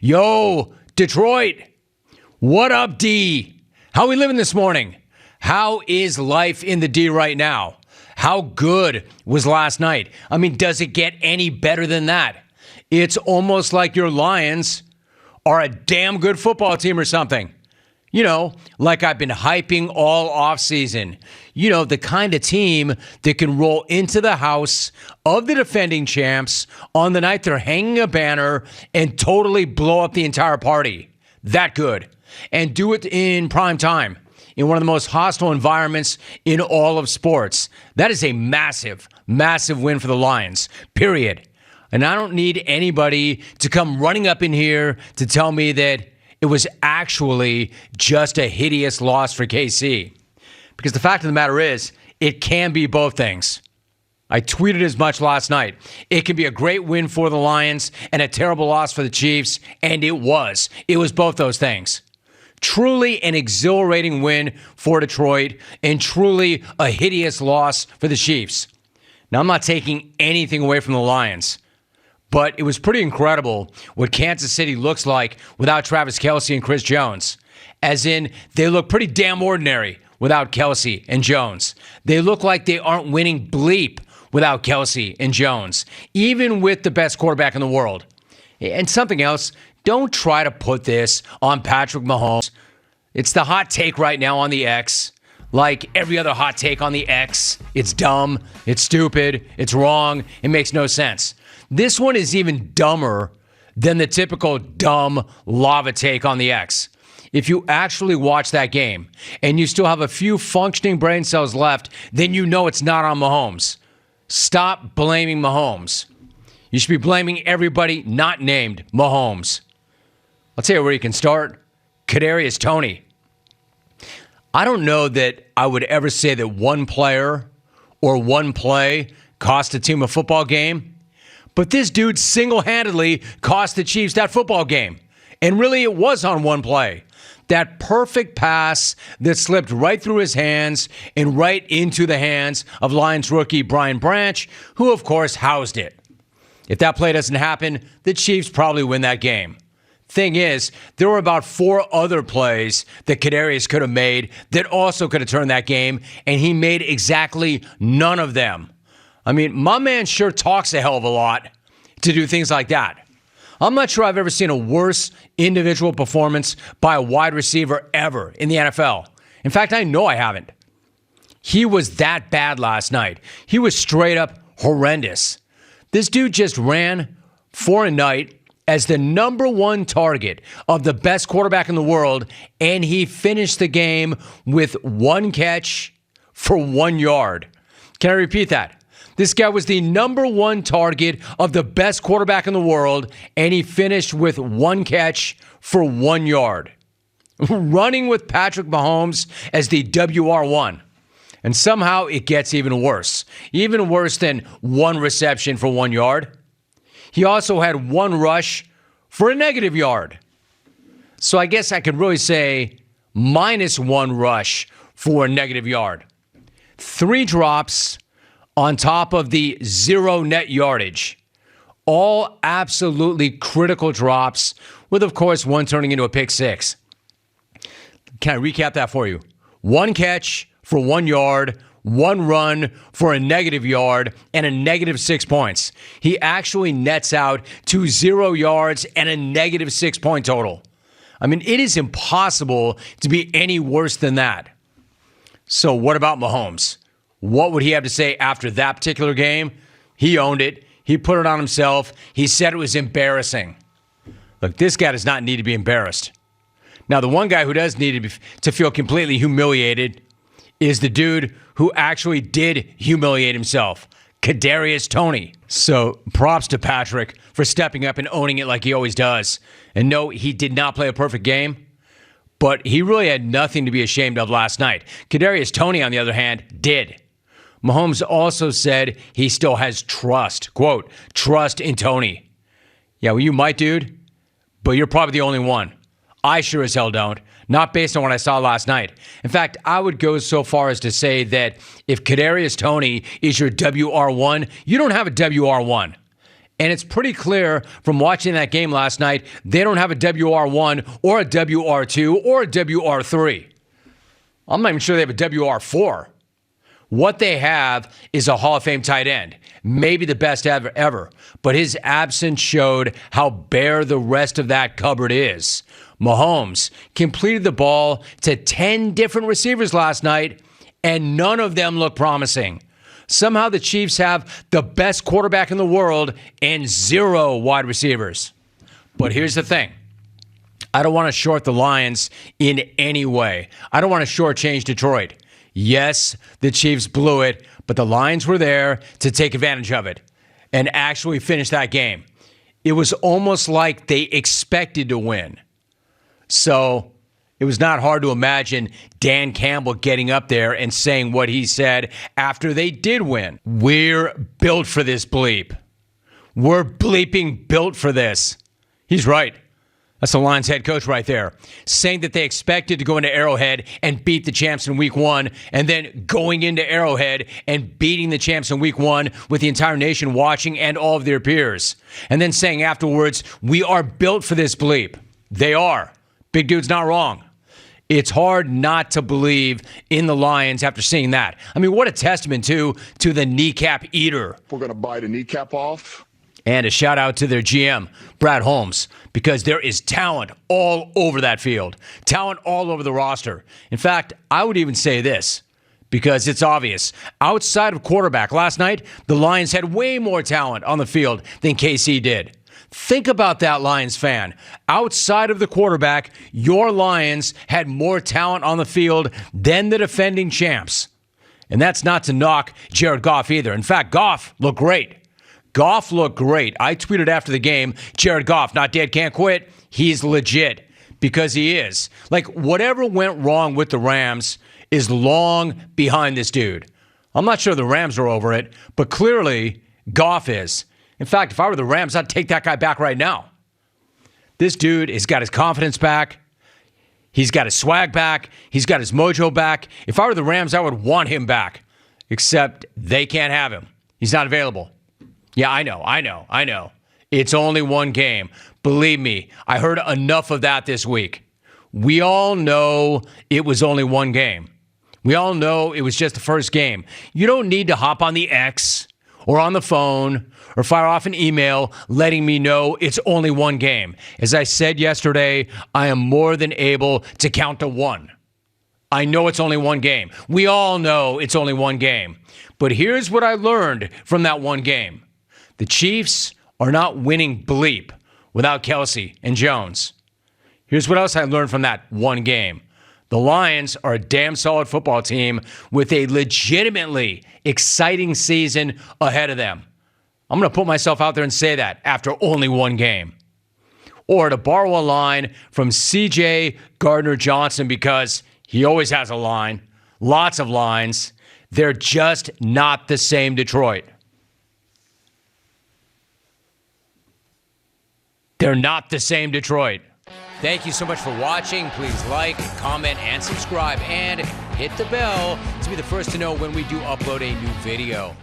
Yo, Detroit. What up, D? How we living this morning? How is life in the D right now? How good was last night? I mean, does it get any better than that? It's almost like your Lions are a damn good football team or something. You know, like I've been hyping all offseason. You know, the kind of team that can roll into the house of the defending champs on the night they're hanging a banner and totally blow up the entire party. That good. And do it in prime time, in one of the most hostile environments in all of sports. That is a massive, massive win for the Lions, period. And I don't need anybody to come running up in here to tell me that it was actually just a hideous loss for KC. Because the fact of the matter is, it can be both things. I tweeted as much last night. It can be a great win for the Lions and a terrible loss for the Chiefs, and it was. It was both those things. Truly an exhilarating win for Detroit, and truly a hideous loss for the Chiefs. Now, I'm not taking anything away from the Lions, but it was pretty incredible what Kansas City looks like without Travis Kelce and Chris Jones. As in, they look pretty damn ordinary without Kelce and Jones. They look like they aren't winning bleep without Kelce and Jones, even with the best quarterback in the world. And something else, don't try to put this on Patrick Mahomes. It's the hot take right now on the X. Like every other hot take on the X, it's dumb, it's stupid, it's wrong, it makes no sense. This one is even dumber than the typical dumb lava take on the X. If you actually watch that game and you still have a few functioning brain cells left, then you know it's not on Mahomes. Stop blaming Mahomes. You should be blaming everybody not named Mahomes. I'll tell you where you can start. Kadarius Toney. I don't know that I would ever say that one player or one play cost a team a football game. But this dude single-handedly cost the Chiefs that football game. And really, it was on one play. That perfect pass that slipped right through his hands and right into the hands of Lions rookie Brian Branch, who, of course, housed it. If that play doesn't happen, the Chiefs probably win that game. Thing is, there were about 4 other plays that Kadarius could have made that also could have turned that game, and he made exactly none of them. I mean, my man sure talks a hell of a lot to do things like that. I'm not sure I've ever seen a worse individual performance by a wide receiver ever in the NFL. In fact, I know I haven't. He was that bad last night. He was straight up horrendous. This dude just ran for a night as the number one target of the best quarterback in the world, and he finished the game with 1 catch for 1 yard. Can I repeat that? This guy was the number one target of the best quarterback in the world, and he finished with 1 catch for 1 yard. Running with Patrick Mahomes as the WR1. And somehow it gets even worse. Even worse than 1 reception for 1 yard. He also had 1 rush for a negative yard. So I guess I could really say -1 rush for a negative yard. 3 drops on top of the 0 net yardage. All absolutely critical drops, with, of course, 1 turning into a pick 6. Can I recap that for you? 1 catch for 1 yard, 1 run for a negative yard, and a -6 points. He actually nets out to 0 yards and a -6 point total. I mean, it is impossible to be any worse than that. So what about Mahomes? What would he have to say after that particular game? He owned it. He put it on himself. He said it was embarrassing. Look, this guy does not need to be embarrassed. Now, the one guy who does need to feel completely humiliated is the dude who actually did humiliate himself, Kadarius Toney. So props to Patrick for stepping up and owning it like he always does. And no, he did not play a perfect game, but he really had nothing to be ashamed of last night. Kadarius Toney, on the other hand, did. Mahomes also said he still has trust, quote, trust in Toney. Yeah, well, you might, dude, but you're probably the only one. I sure as hell don't, not based on what I saw last night. In fact, I would go so far as to say that if Kadarius Toney is your WR1, you don't have a WR1. And it's pretty clear from watching that game last night, they don't have a WR1 or a WR2 or a WR3. I'm not even sure they have a WR4. What they have is a Hall of Fame tight end, maybe the best ever. But his absence showed how bare the rest of that cupboard is. Mahomes completed the ball to 10 different receivers last night, and none of them look promising. Somehow the Chiefs have the best quarterback in the world and 0 wide receivers. But here's the thing. I don't want to short the Lions in any way. I don't want to shortchange Detroit. Yes, the Chiefs blew it, but the Lions were there to take advantage of it and actually finish that game. It was almost like they expected to win. So it was not hard to imagine Dan Campbell getting up there and saying what he said after they did win. We're built for this bleep. We're bleeping built for this. He's right. That's the Lions head coach right there, saying that they expected to go into Arrowhead and beat the champs in week 1, and then going into Arrowhead and beating the champs in week 1 with the entire nation watching and all of their peers. And then saying afterwards, we are built for this bleep. They are. Big dude's not wrong. It's hard not to believe in the Lions after seeing that. I mean, what a testament to the kneecap eater. We're going to bite a kneecap off. And a shout out to their GM, Brad Holmes, because there is talent all over that field, talent all over the roster. In fact, I would even say this, because it's obvious. Outside of quarterback, last night, the Lions had way more talent on the field than KC did. Think about that, Lions fan. Outside of the quarterback, your Lions had more talent on the field than the defending champs. And that's not to knock Jared Goff either. In fact, Goff looked great. Goff looked great. I tweeted after the game, Jared Goff, not dead, can't quit. He's legit, because he is. Like, whatever went wrong with the Rams is long behind this dude. I'm not sure the Rams are over it, but clearly Goff is. In fact, if I were the Rams, I'd take that guy back right now. This dude has got his confidence back. He's got his swag back. He's got his mojo back. If I were the Rams, I would want him back. Except they can't have him. He's not available. Yeah, I know. It's only one game. Believe me, I heard enough of that this week. We all know it was only one game. We all know it was just the first game. You don't need to hop on the X or on the phone or fire off an email letting me know it's only one game. As I said yesterday, I am more than able to count to 1. I know it's only one game. We all know it's only one game. But here's what I learned from that one game. The Chiefs are not winning bleep without Kelsey and Jones. Here's what else I learned from that one game. The Lions are a damn solid football team with a legitimately exciting season ahead of them. I'm going to put myself out there and say that after only one game. Or to borrow a line from C.J. Gardner-Johnson, because he always has a line, lots of lines, they're just not the same Detroit. They're not the same Detroit. Thank you so much for watching. Please like, comment, and subscribe, and hit the bell to be the first to know when we do upload a new video.